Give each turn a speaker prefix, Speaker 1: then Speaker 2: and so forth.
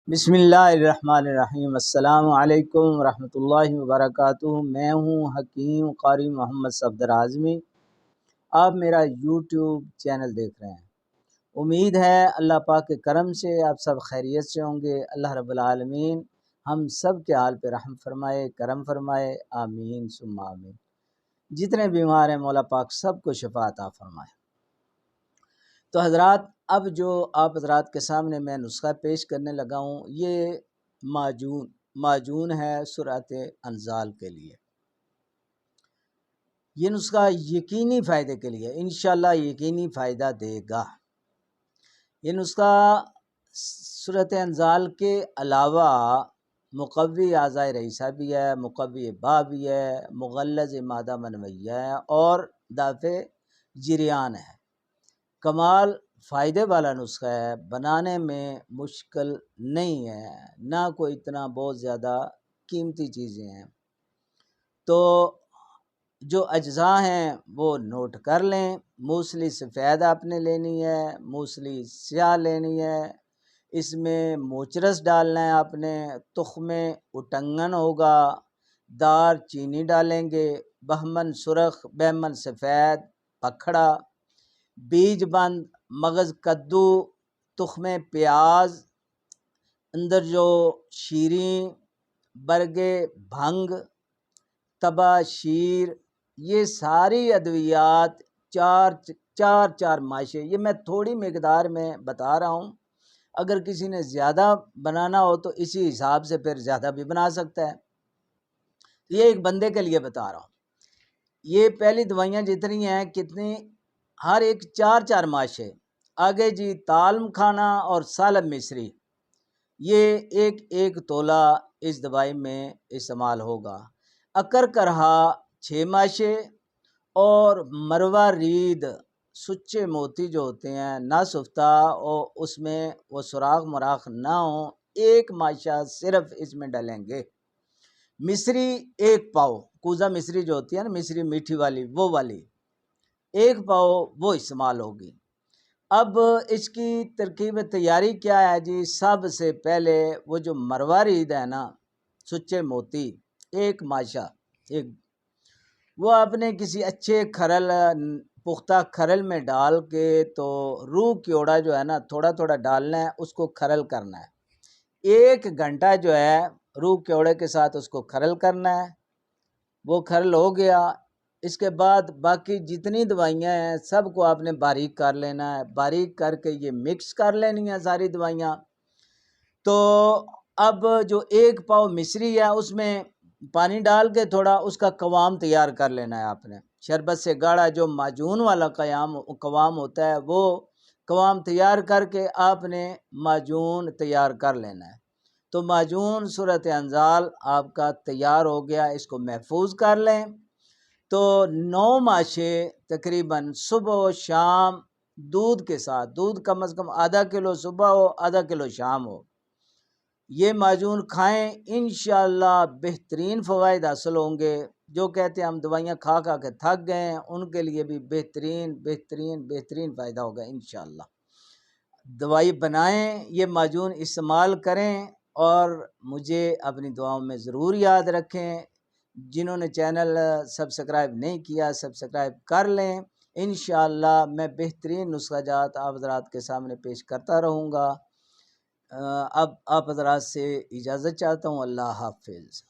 Speaker 1: بسم اللہ الرحمن الرحیم۔ السلام علیکم ورحمۃ اللہ وبرکاتہ۔ میں ہوں حکیم قاری محمد صفدر اعظمی۔ آپ میرا یوٹیوب چینل دیکھ رہے ہیں۔ امید ہے اللہ پاک کے کرم سے آپ سب خیریت سے ہوں گے۔ اللہ رب العالمین ہم سب کے حال پہ رحم فرمائے، کرم فرمائے، آمین ثم آمین۔ جتنے بیمار ہیں مولا پاک سب کو شفا عطا فرمائے۔ تو حضرات، اب جو آپ حضرات کے سامنے میں نسخہ پیش کرنے لگا ہوں، یہ معجون ہے سورۃ انزال کے لیے۔ یہ نسخہ یقینی فائدے کے لیے انشاءاللہ یقینی فائدہ دے گا۔ یہ نسخہ سورۃ انزال کے علاوہ مقوی اعضائے رئیسہ بھی ہے، مقوی با بھی ہے، مغلظ مادہ منویہ ہے اور دافع جریان ہے۔ کمال فائدے والا نسخہ ہے، بنانے میں مشکل نہیں ہے، نہ کوئی اتنا بہت زیادہ قیمتی چیزیں ہیں۔ تو جو اجزاء ہیں وہ نوٹ کر لیں۔ موصلی سفید آپ نے لینی ہے، موصلی سیاہ لینی ہے، اس میں موچرس ڈالنا ہے آپ نے، تخم اٹنگن ہوگا، دار چینی ڈالیں گے، بہمن سرخ، بہمن سفید، پکھڑا، بیج بند، مغز کدو، تخم پیاز، اندر جو شیریں، برگے بھنگ، تبا شیر، یہ ساری ادویات چار ماشے، یہ میں تھوڑی مقدار میں بتا رہا ہوں۔ اگر کسی نے زیادہ بنانا ہو تو اسی حساب سے پھر زیادہ بھی بنا سکتا ہے۔ یہ ایک بندے کے لیے بتا رہا ہوں۔ یہ پہلی دوائیاں جتنی ہیں کتنی، ہر ایک چار ماشے۔ آگے جی تالم کھانا اور سالب مصری، یہ ایک تولہ اس دوائی میں استعمال ہوگا۔ اکر کرہا 6 ماشے اور مروہ رید، سچے موتی جو ہوتے ہیں نہ سفتہ اور اس میں وہ سراخ مراخ نہ ہو، 1 ماشا صرف اس میں ڈالیں گے۔ مصری 1 پاؤ، کوزہ مصری جو ہوتی ہے نا، مصری میٹھی والی، وہ والی 1 پاؤ وہ استعمال ہوگی۔ اب اس کی ترکیب تیاری کیا ہے جی؟ سب سے پہلے وہ جو مروہ رید ہے نا، سچے موتی 1 ماشا، وہ آپ نے کسی اچھے کھرل، پختہ کھرل میں ڈال کے، تو روح کیوڑا جو ہے نا تھوڑا تھوڑا ڈالنا ہے، اس کو کھرل کرنا ہے۔ 1 گھنٹہ جو ہے روح کیوڑے کے ساتھ اس کو کھرل کرنا ہے۔ وہ کھرل ہو گیا، اس کے بعد باقی جتنی دوائیاں ہیں سب کو آپ نے باریک کر لینا ہے۔ باریک کر کے یہ مکس کر لینی ہے ساری دوائیاں۔ تو اب جو 1 پاؤ مصری ہے اس میں پانی ڈال کے تھوڑا اس کا قوام تیار کر لینا ہے آپ نے، شربت سے گاڑھا جو معجون والا قوام ہوتا ہے، وہ قوام تیار کر کے آپ نے معجون تیار کر لینا ہے۔ تو معجون سورۃ انزال آپ کا تیار ہو گیا، اس کو محفوظ کر لیں۔ تو 9 ماشے تقریباً صبح و شام دودھ کے ساتھ، دودھ کم از کم آدھا کلو صبح ہو، آدھا کلو شام ہو، یہ معجون کھائیں، انشاءاللہ بہترین فوائد حاصل ہوں گے۔ جو کہتے ہیں ہم دوائیاں کھا کے تھک گئے ہیں، ان کے لیے بھی بہترین فائدہ ہوگا انشاءاللہ۔ دوائی بنائیں، یہ معجون استعمال کریں اور مجھے اپنی دعاؤں میں ضرور یاد رکھیں۔ جنہوں نے چینل سبسکرائب نہیں کیا سبسکرائب کر لیں۔ انشاءاللہ میں بہترین نسخہ جات آپ حضرات کے سامنے پیش کرتا رہوں گا۔ اب آپ حضرات سے اجازت چاہتا ہوں۔ اللہ حافظ۔